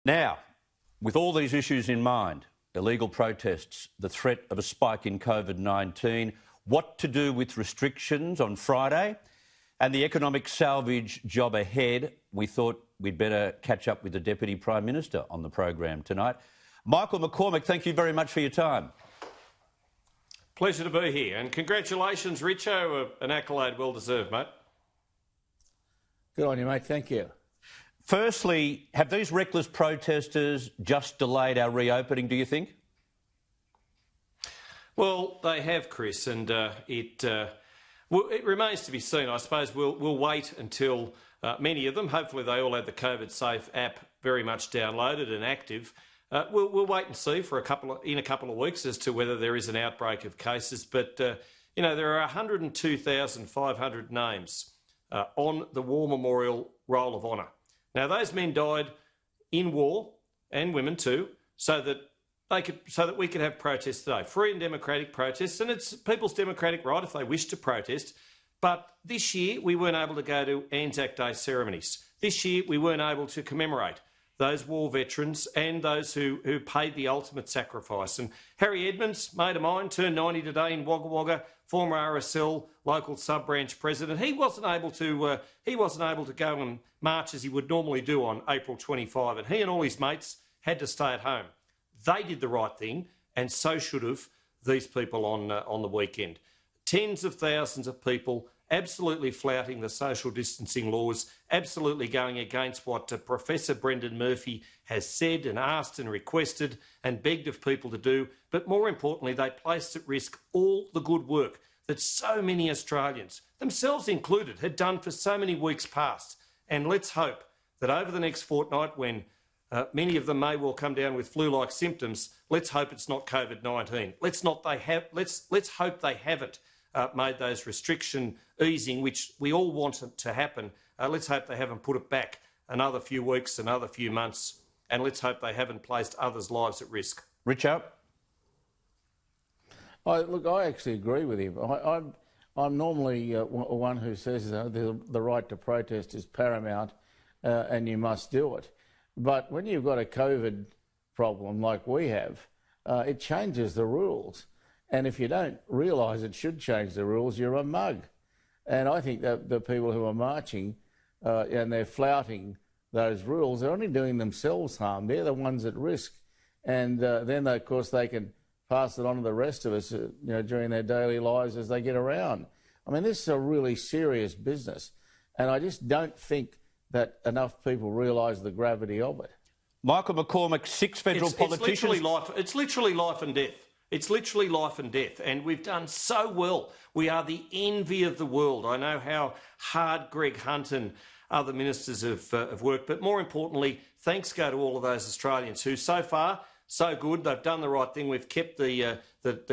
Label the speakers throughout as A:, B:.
A: Now, with all these issues in mind, illegal protests, the threat of a spike in COVID-19, what to do with restrictions on Friday, and the economic salvage job ahead, we thought we'd better catch up with the Deputy Prime Minister on the program tonight. Michael McCormack, thank you very much for your time.
B: Pleasure to be here, and congratulations, Richo, an accolade well deserved, mate.
C: Good on you, mate. Thank you.
A: Firstly, have these reckless protesters just delayed our reopening, do you think?
B: Well, they have, Chris, and it remains to be seen. I suppose we'll wait until many of them, hopefully they all have the COVID Safe app very much downloaded and active. We'll wait and see for in a couple of weeks as to whether there is an outbreak of cases. But, you know, there are 102,500 names on the War Memorial Roll of Honour. Now, those men died in war, and women too, so that we could have protests today, free and democratic protests, and it's people's democratic right if they wish to protest. But this year we weren't able to go to Anzac Day ceremonies. This year we weren't able to commemorate those war veterans and those who paid the ultimate sacrifice. And Harry Edmonds, mate of mine, turned 90 today in Wagga Wagga, former RSL local sub-branch president. He wasn't able to go and march as he would normally do on April 25, and he and all his mates had to stay at home. They did the right thing, and so should have these people on the weekend. Tens of thousands of people absolutely flouting the social distancing laws, absolutely going against what Professor Brendan Murphy has said and asked and requested and begged of people to do. But more importantly, they placed at risk all the good work that so many Australians, themselves included, had done for so many weeks past. And let's hope that over the next fortnight, when many of them may well come down with flu-like symptoms, let's hope it's not COVID-19. Let's hope they haven't made those restriction easing, which we all want to happen. Let's hope they haven't put it back another few weeks, another few months, and let's hope they haven't placed others' lives at risk.
A: Richard?
C: Look, I actually agree with him. I'm normally one who says the right to protest is paramount and you must do it. But when you've got a COVID problem like we have, it changes the rules. And if you don't realise it should change the rules, you're a mug. And I think that the people who are marching and they're flouting those rules, they're only doing themselves harm. They're the ones at risk. And then, of course, they can pass it on to the rest of us during their daily lives as they get around. I mean, this is a really serious business. And I just don't think that enough people realise the gravity of it.
A: Michael McCormack, 6 federal politicians...
B: It's literally life and death. It's literally life and death, and we've done so well. We are the envy of the world. I know how hard Greg Hunt and other ministers have worked, but more importantly, thanks go to all of those Australians who, so far, so good. They've done the right thing. We've kept the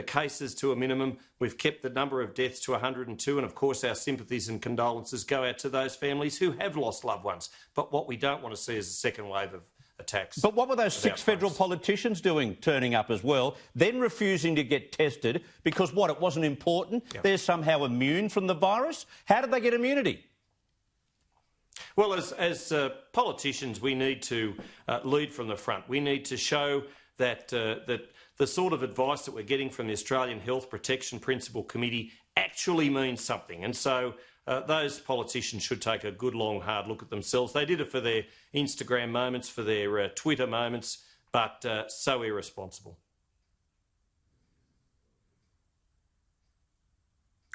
B: cases to a minimum. We've kept the number of deaths to 102, and of course our sympathies and condolences go out to those families who have lost loved ones. But what we don't want to see is a second wave of attacks.
A: But what were those 6 federal politicians doing, turning up as well, then refusing to get tested because, what, it wasn't important? Yep. They're somehow immune from the virus? How did they get immunity?
B: Well, as politicians, we need to lead from the front. We need to show that the sort of advice that we're getting from the Australian Health Protection Principle Committee actually means something. And so those politicians should take a good, long, hard look at themselves. They did it for their Instagram moments, for their Twitter moments, but so irresponsible.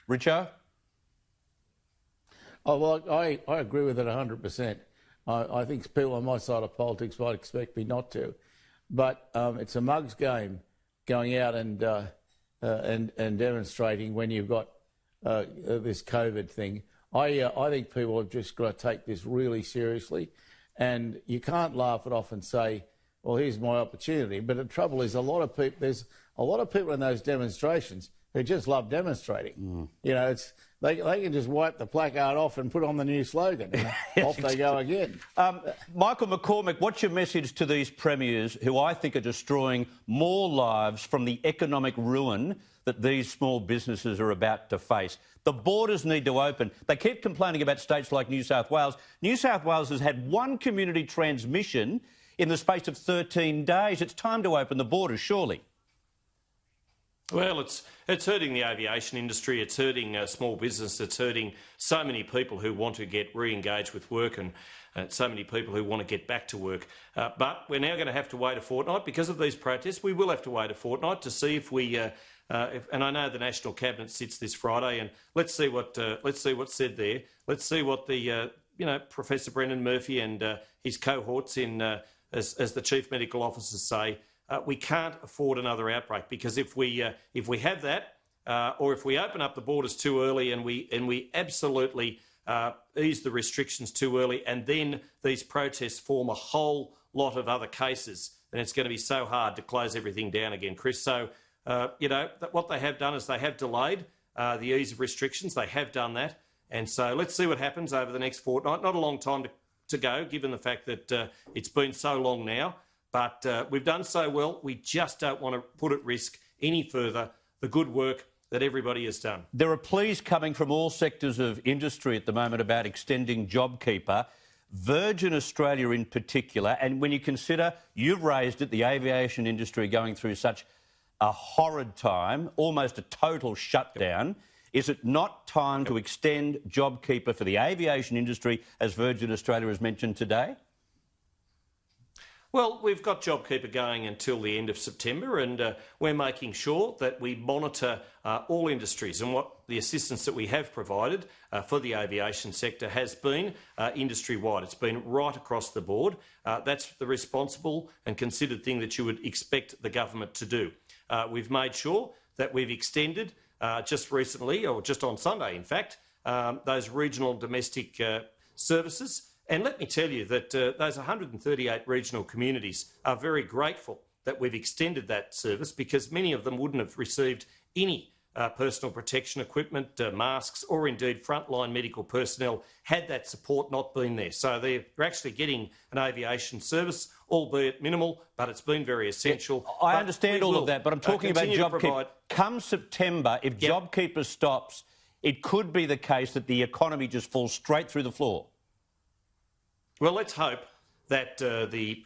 A: Richard?
C: Oh, well, I agree with it 100%. I think people on my side of politics might expect me not to. But it's a mug's game going out and demonstrating when you've got this COVID thing. I think people have just got to take this really seriously, and you can't laugh it off and say, well, here's my opportunity. But the trouble is there's a lot of people in those demonstrations who just love demonstrating. You know, they can just wipe the placard off and put on the new slogan. Off they go again.
A: Michael McCormack, what's your message to these premiers who I think are destroying more lives from the economic ruin that these small businesses are about to face? The borders need to open. They keep complaining about states like New South Wales. New South Wales has had one community transmission in the space of 13 days. It's time to open the borders, surely.
B: Well, it's hurting the aviation industry, it's hurting small business, it's hurting so many people who want to get re-engaged with work and so many people who want to get back to work. But we're now going to have to wait a fortnight because of these protests. We will have to wait a fortnight to see if we, and I know the National Cabinet sits this Friday, and let's see what's said there. Let's see what the Professor Brendan Murphy and his cohorts as the Chief Medical Officers say. We can't afford another outbreak, because if we have that, or if we open up the borders too early and we absolutely ease the restrictions too early, and then these protests form a whole lot of other cases, then it's going to be so hard to close everything down again, Chris. So what they have done is they have delayed the ease of restrictions. They have done that, and so let's see what happens over the next fortnight. Not a long time to go, given the fact that it's been so long now. But we've done so well, we just don't want to put at risk any further the good work that everybody has done.
A: There are pleas coming from all sectors of industry at the moment about extending JobKeeper, Virgin Australia in particular. And when you consider, you've raised it, the aviation industry going through such a horrid time, almost a total shutdown, is it not time to extend JobKeeper for the aviation industry, as Virgin Australia has mentioned today?
B: Well, we've got JobKeeper going until the end of September, and we're making sure that we monitor all industries, and what the assistance that we have provided for the aviation sector has been industry-wide. It's been right across the board. That's the responsible and considered thing that you would expect the government to do. We've made sure that we've extended just recently, or just on Sunday in fact, those regional domestic services. And let me tell you that those 138 regional communities are very grateful that we've extended that service, because many of them wouldn't have received any personal protection equipment, masks, or indeed frontline medical personnel had that support not been there. So they're actually getting an aviation service, albeit minimal, but it's been very essential.
A: I understand all of that, but I'm talking about JobKeeper. Come September, if JobKeeper stops, it could be the case that the economy just falls straight through the floor.
B: Well, let's hope that the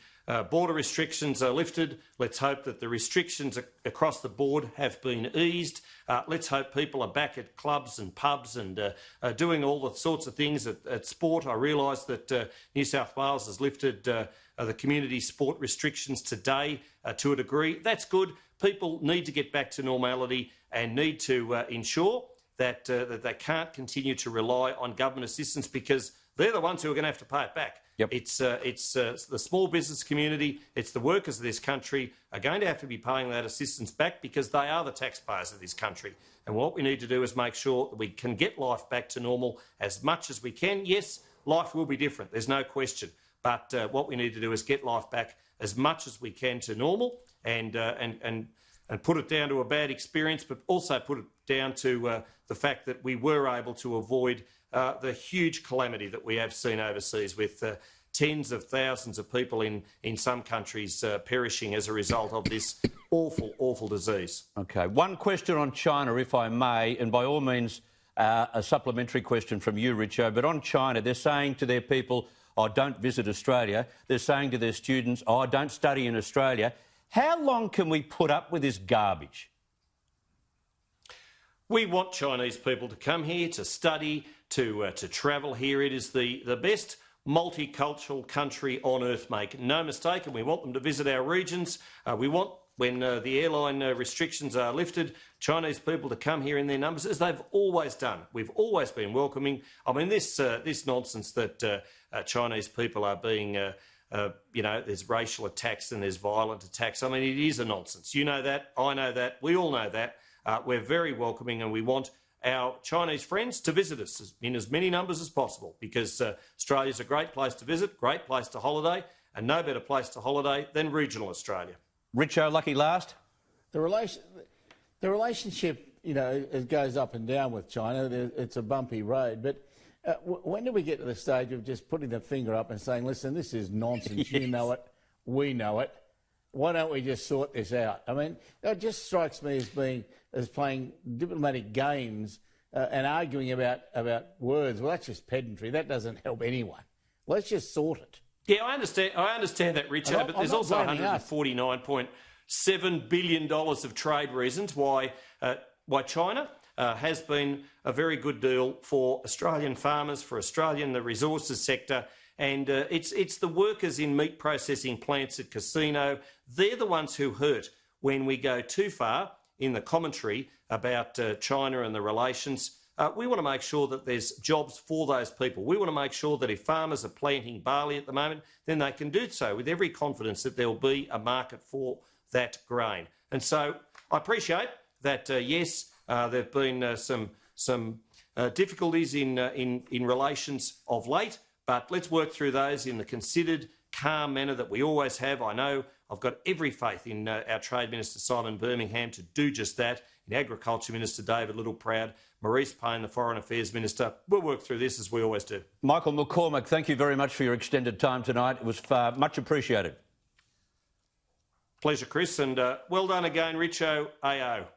B: border restrictions are lifted. Let's hope that the restrictions across the board have been eased. Let's hope people are back at clubs and pubs and doing all the sorts of things at sport. I realise that New South Wales has lifted the community sport restrictions today to a degree. That's good. People need to get back to normality and need to ensure that they can't continue to rely on government assistance, because they're the ones who are going to have to pay it back.
A: Yep.
B: It's the small business community, it's the workers of this country are going to have to be paying that assistance back, because they are the taxpayers of this country. And what we need to do is make sure that we can get life back to normal as much as we can. Yes, life will be different, there's no question. But what we need to do is get life back as much as we can to normal, and put it down to a bad experience, but also put it down to the fact that we were able to avoid the huge calamity that we have seen overseas, with tens of thousands of people in some countries perishing as a result of this awful, awful disease. OK, one question on China, if I may, and by all means a supplementary question from you, Richo, but on China, they're saying to their people, oh, don't visit Australia. They're saying to their students, oh, don't study in Australia. How long can we put up with this garbage? We want Chinese people to come here, to study, to travel here. It is the best multicultural country on earth, make no mistake, and we want them to visit our regions. We want, when the airline restrictions are lifted, Chinese people to come here in their numbers, as they've always done. We've always been welcoming. I mean, this nonsense that Chinese people are being... there's racial attacks and there's violent attacks. I mean, it is a nonsense. You know that, I know that, we all know that. We're very welcoming, and we want our Chinese friends to visit us in as many numbers as possible, because Australia's a great place to visit, great place to holiday, and no better place to holiday than regional Australia. Richo, lucky last?
C: The relationship, it goes up and down with China. It's a bumpy road, but when do we get to the stage of just putting the finger up and saying, listen, this is nonsense, yes. You know it, we know it, why don't we just sort this out? I mean, it just strikes me as playing diplomatic games and arguing about words. Well, that's just pedantry. That doesn't help anyone. Let's just sort it.
B: Yeah, I understand that, Richo, but there's also $149.7 billion of trade reasons why China has been a very good deal for Australian farmers, for the resources sector, and it's the workers in meat processing plants at casino. They're the ones who hurt when we go too far in the commentary about China and the relations. We want to make sure that there's jobs for those people. We want to make sure that if farmers are planting barley at the moment, then they can do so with every confidence that there will be a market for that grain. And so I appreciate that, yes, there have been some difficulties in relations of late, but let's work through those in the considered, calm manner that we always have. I know I've got every faith in our Trade Minister Simon Birmingham to do just that, in Agriculture Minister David Littleproud, Maurice Payne, the Foreign Affairs Minister. We'll work through this as we always do.
A: Michael McCormack, thank you very much for your extended time tonight. It was much appreciated.
B: Pleasure, Chris, and well done again, Richo AO.